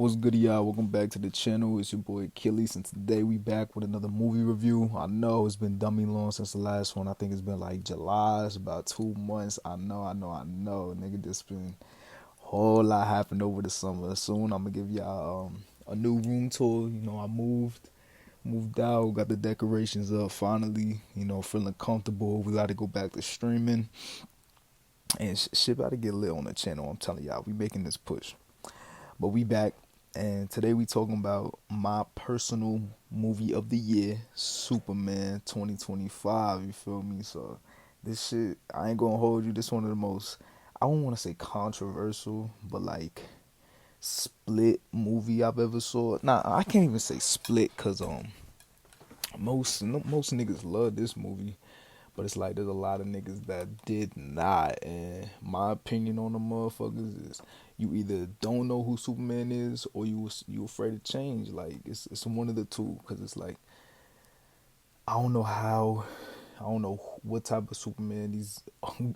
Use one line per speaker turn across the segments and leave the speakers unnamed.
What's good, y'all? Welcome back to the channel. It's your boy Achilles, and today we back with another movie review. I know it's been dummy long since the last one. I think it's been like July. It's about 2 months. I know. Nigga, just been a whole lot happened over the summer. Soon I'm gonna give y'all a new room tour. I moved out, got the decorations up. Finally, feeling comfortable. We got to go back to streaming, and shit about to get lit on the channel. I'm telling y'all, we making this push. But we back, and today we talking about my personal movie of the year, Superman 2025. You feel me? So this shit, I ain't gonna hold you. This one of the most, I don't want to say controversial, but like split movie I've ever saw. Nah, I can't even say split, cause most niggas love this movie, but it's like there's a lot of niggas that did not. And my opinion on the motherfuckers is you either don't know who Superman is or you afraid to change. Like it's one of the two. Cause it's like I don't know how. I don't know what type of Superman these.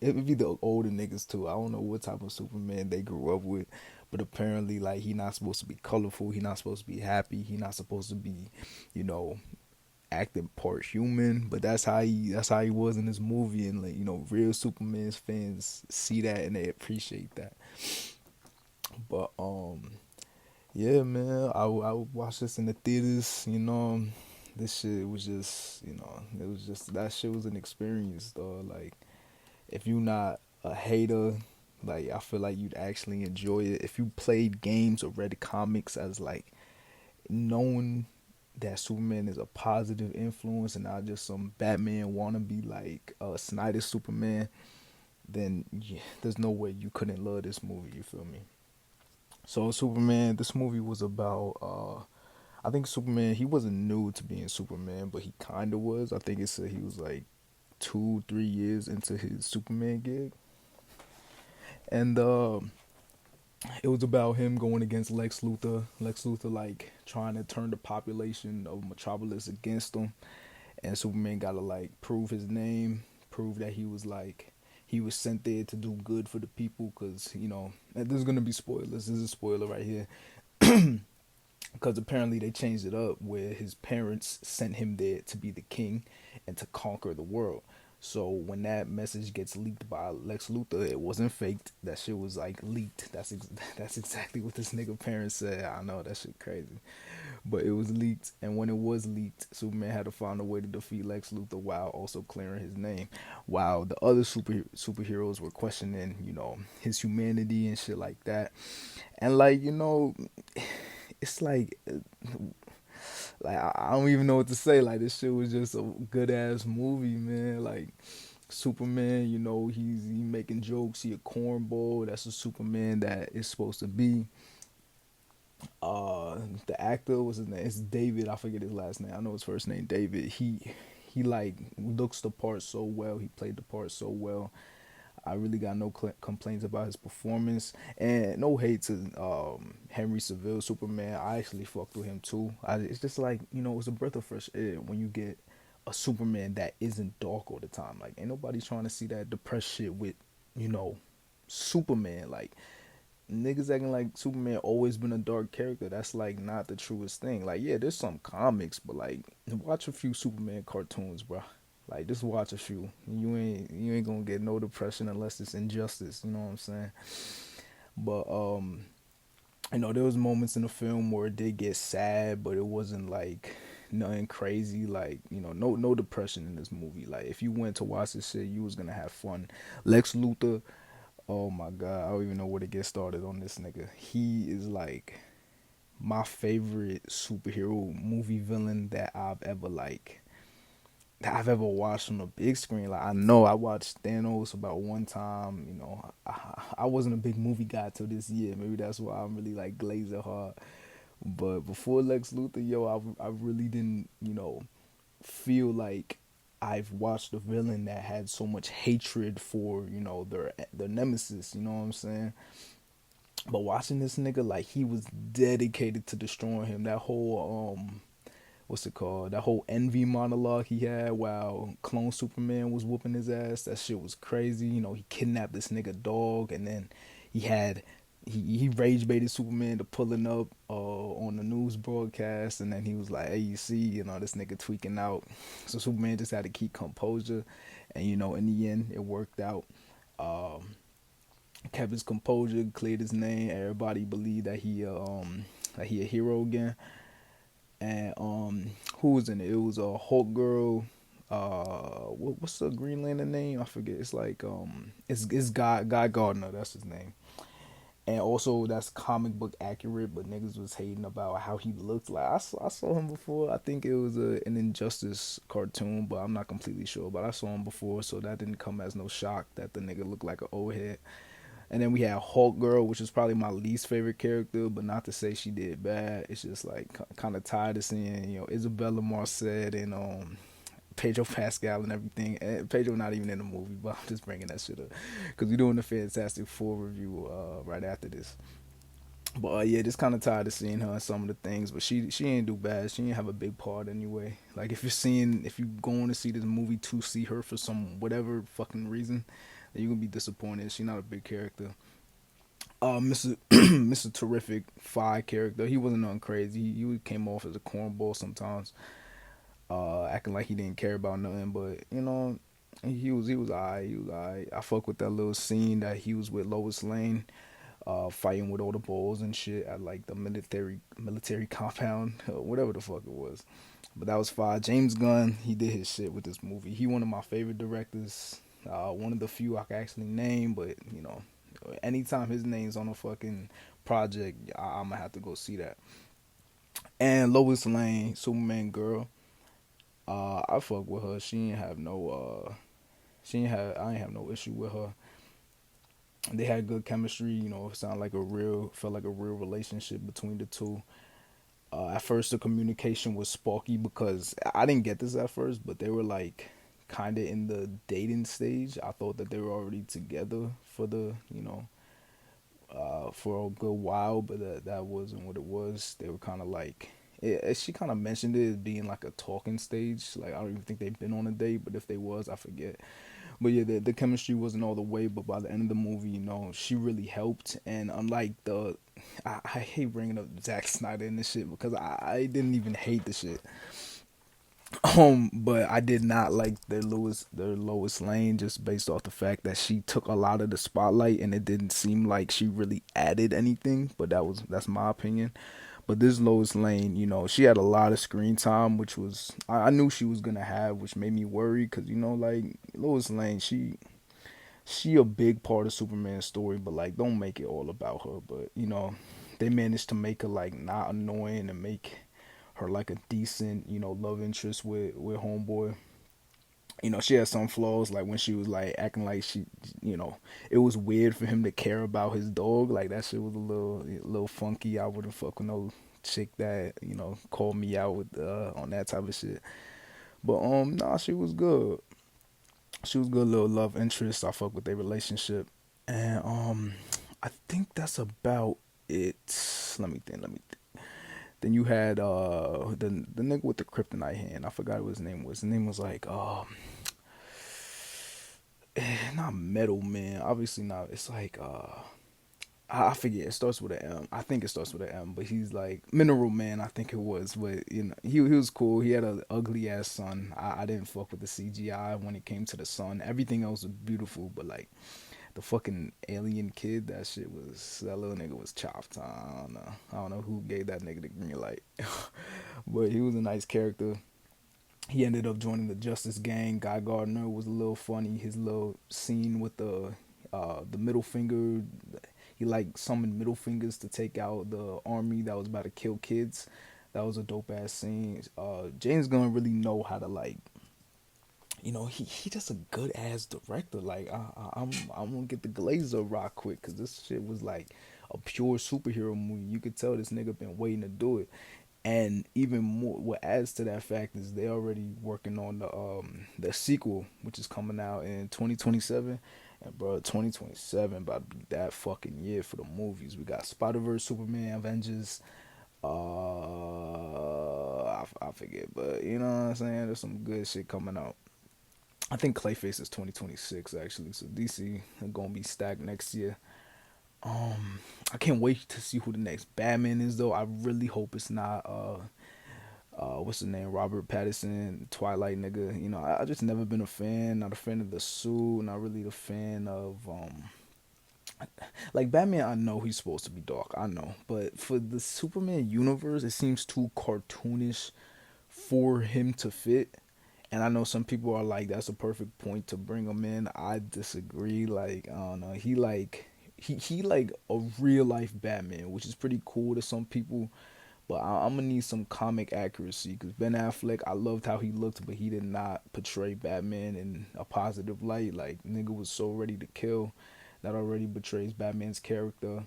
It be the older niggas too. I don't know what type of Superman they grew up with, but apparently, like he not supposed to be colorful. He not supposed to be happy. He not supposed to be, you know, acting part human, but that's how he was in this movie, and like real Superman's fans see that and they appreciate that. But yeah, man, I would watch this in the theaters. This shit was just it was just that shit was an experience, though. Like if you not a hater, like I feel like you'd actually enjoy it if you played games or read comics as like knowing that Superman is a positive influence and not just some Batman wannabe like Snyder Superman, then yeah, there's no way you couldn't love this movie. You feel me? So Superman, this movie was about. I think Superman. He wasn't new to being Superman, but he kind of was. I think it said he was like 2, 3 years into his Superman gig, and it was about him going against Lex Luthor. Lex Luthor like trying to turn the population of Metropolis against him, and Superman gotta like prove his name, prove that he was sent there to do good for the people. Cause and there's gonna be spoilers. This is a spoiler right here. Because apparently they changed it up where his parents sent him there to be the king and to conquer the world. So when that message gets leaked by Lex Luthor, it wasn't faked. That shit was like leaked. That's exactly what this nigga parents said. I know that shit crazy, but it was leaked. And when it was leaked, Superman had to find a way to defeat Lex Luthor while also clearing his name. While the other superheroes were questioning, his humanity and shit like that. And like it's like I don't even know what to say. Like this shit was just a good ass movie, man. Like Superman, he making jokes. He a cornball. That's a Superman that is supposed to be. The actor was his name. It's David. I forget his last name. I know his first name David. He like looks the part so well. He played the part so well. I really got no complaints about his performance, and no hate to Henry Cavill Superman. I actually fucked with him too. It's just like it's a breath of fresh air when you get a Superman that isn't dark all the time. Like ain't nobody trying to see that depressed shit with you know Superman. Like niggas acting like Superman always been a dark character. That's like not the truest thing. Like yeah, there's some comics, but like watch a few Superman cartoons, bro. Like just watch a few. You ain't gonna get no depression unless it's injustice. You know what I'm saying? But there was moments in the film where it did get sad, but it wasn't like nothing crazy. Like no depression in this movie. Like if you went to watch this shit, you was gonna have fun. Lex Luthor, oh my god, I don't even know where to get started on this nigga. He is like my favorite superhero movie villain that I've ever watched on a big screen. Like I know I watched Thanos about one time. I wasn't a big movie guy till this year. Maybe that's why I'm really like glazing hard. But before Lex Luthor, yo, I really didn't feel like I've watched a villain that had so much hatred for their nemesis. You know what I'm saying? But watching this nigga, like he was dedicated to destroying him. That whole what's it called? That whole envy monologue he had while Clone Superman was whooping his ass. That shit was crazy. He kidnapped this nigga dog, and then he had he rage baited Superman to pulling up on the news broadcast, and then he was like, "Hey, you see, this nigga tweaking out." So Superman just had to keep composure, and in the end, it worked out. Um, Kept his composure, cleared his name. Everybody believed that he a hero again. And who was in it? It was a Hulk girl. What's the Green Lantern name? I forget. It's like it's Guy Gardner. That's his name. And also that's comic book accurate, but niggas was hating about how he looked like. I saw him before. I think it was an Injustice cartoon, but I'm not completely sure. But I saw him before, so that didn't come as no shock that the nigga looked like an old head. And then we had Hulk Girl, which is probably my least favorite character, but not to say she did bad. It's just like kind of tired of seeing Isabella Marcet and Pedro Pascal and everything. And Pedro not even in the movie, but I'm just bringing that shit up because we're doing the Fantastic Four review right after this. But yeah, just kind of tired of seeing her in some of the things. But she ain't do bad. She ain't have a big part anyway. Like if you going to see this movie to see her for some whatever fucking reason, then you're gonna be disappointed. She not a big character. Mr. Mr. Terrific Five character, he wasn't nothing crazy. He came off as a cornball sometimes, acting like he didn't care about nothing. But he was alright. He was alright. I fuck with that little scene that he was with Lois Lane, fighting with all the balls and shit at like the military compound, whatever the fuck it was. But that was fine. James Gunn, he did his shit with this movie. He one of my favorite directors. One of the few I can actually name, but anytime his name's on a fucking project, I'm gonna have to go see that. And Lois Lane, Superman girl, I fuck with her. I ain't have no issue with her. They had good chemistry. It felt like a real relationship between the two. At first, the communication was sparky because I didn't get this at first, but they were like kind of in the dating stage. I thought that they were already together for a good while, but that wasn't what it was. They were kind of like, she kind of mentioned it as being like a talking stage. Like I don't even think they've been on a date, but if they was, I forget. But yeah, the chemistry wasn't all the way, but by the end of the movie, she really helped. And unlike I hate bringing up Zack Snyder and this shit because I didn't even hate the shit. But I did not like their Lois Lane just based off the fact that she took a lot of the spotlight and it didn't seem like she really added anything. But that's my opinion. But this Lois Lane, she had a lot of screen time, which was I knew she was gonna have, which made me worry because like Lois Lane, she a big part of Superman's story, but like don't make it all about her. But they managed to make her like not annoying and make her like a decent love interest with homeboy. She had some flaws, like when she was like acting like it was weird for him to care about his dog. Like that shit was a little funky. I wouldn't fuck with no chick that called me out with on that type of shit. But nah, she was good. She was good little love interest. I fuck with their relationship, and I think that's about it. Let me think. Then you had the nigga with the kryptonite hand. I forgot what his name was. His name was like not Metal Man. Obviously not. It's like I forget. It starts with an M. I think it starts with an M. But he's like Mineral Man. I think it was. But he was cool. He had an ugly ass son. I didn't fuck with the CGI when it came to the son. Everything else was beautiful, but like the fucking alien kid, that little nigga was chopped. I don't know who gave that nigga the green light, but he was a nice character. He ended up joining the Justice Gang. Guy Gardner was a little funny. His little scene with the middle finger, he like summoned middle fingers to take out the army that was about to kill kids. That was a dope ass scene. James Gunn really know how to like he just a good ass director. Like I'm gonna get the Glazer rock quick because this shit was like a pure superhero movie. You could tell this nigga been waiting to do it. And even more, what adds to that fact is they already working on the sequel, which is coming out in 2027. And bro, 2027 about to be that fucking year for the movies. We got Spider Verse, Superman, Avengers. I forget, but you know what I'm saying. There's some good shit coming out. I think Clayface is 2026 actually. So DC are gonna be stacked next year. I can't wait to see who the next Batman is though. I really hope it's not what's the name, Robert Pattinson, Twilight nigga. You know, I just never been a fan. Not a fan of the suit. Not really a fan of like Batman. I know he's supposed to be dark. I know, but for the Superman universe, it seems too cartoonish for him to fit. And I know some people are like, that's a perfect point to bring him in. I disagree. Like, I don't know. He like a real life Batman, which is pretty cool to some people. But I'm gonna need some comic accuracy because Ben Affleck, I loved how he looked, but he did not portray Batman in a positive light. Like nigga was so ready to kill, that already betrays Batman's character.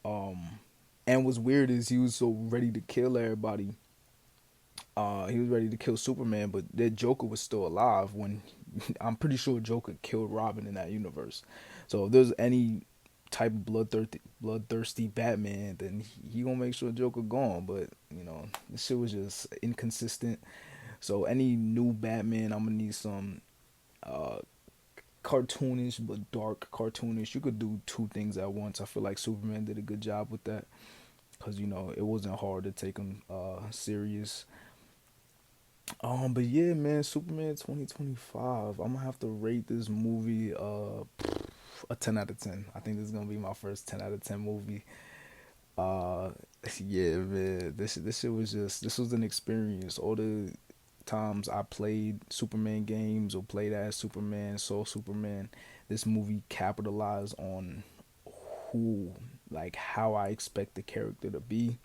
Um, and what's weird is he was so ready to kill everybody. He was ready to kill Superman, but that Joker was still alive when I'm pretty sure Joker killed Robin in that universe. So if there's any type of bloodthirsty Batman, then he gonna make sure Joker gone. But you know, this shit was just inconsistent. So any new Batman, I'm gonna need some uh cartoonish but dark cartoonish. You could do two things at once. I feel like Superman did a good job with that because you know it wasn't hard to take him serious. But yeah, man, Superman 2025. I'm gonna have to rate this movie a 10 out of 10. I think this is gonna be my first 10 out of 10 movie. Uh, yeah, man, this shit was just this was an experience. All the times I played Superman games or played as Superman, saw Superman, this movie capitalized on who, like how I expect the character to be.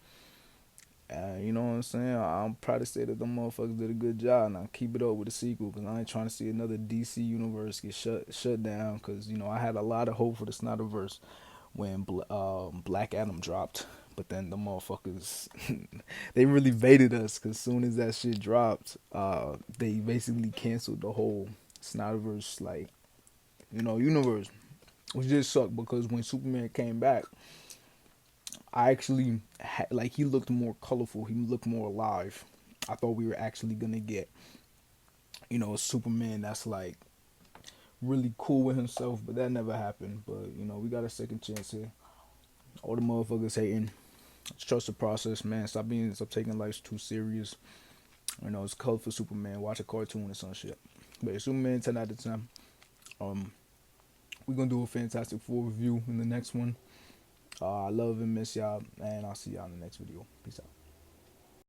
You know what I'm saying? I'm proud to say that them motherfuckers did a good job. Now keep it up with the sequel, cause I ain't trying to see another DC universe get shut down. Cause you know I had a lot of hope for the Snyderverse when Black Adam dropped, but then the motherfuckers they really baited us. Cause soon as that shit dropped, they basically canceled the whole Snyderverse universe, which just sucked because when Superman came back, I actually like he looked more colorful. He looked more alive. I thought we were actually gonna get a Superman that's like really cool with himself, but that never happened. But we got a second chance here. All the motherfuckers hating. Just trust the process, man. Stop taking life too serious. It's colorful Superman. Watch a cartoon or some shit. But Superman 10 out of 10. Um, we're gonna do a Fantastic Four review in the next one. I love and miss y'all, and I'll see y'all in the next video. Peace out.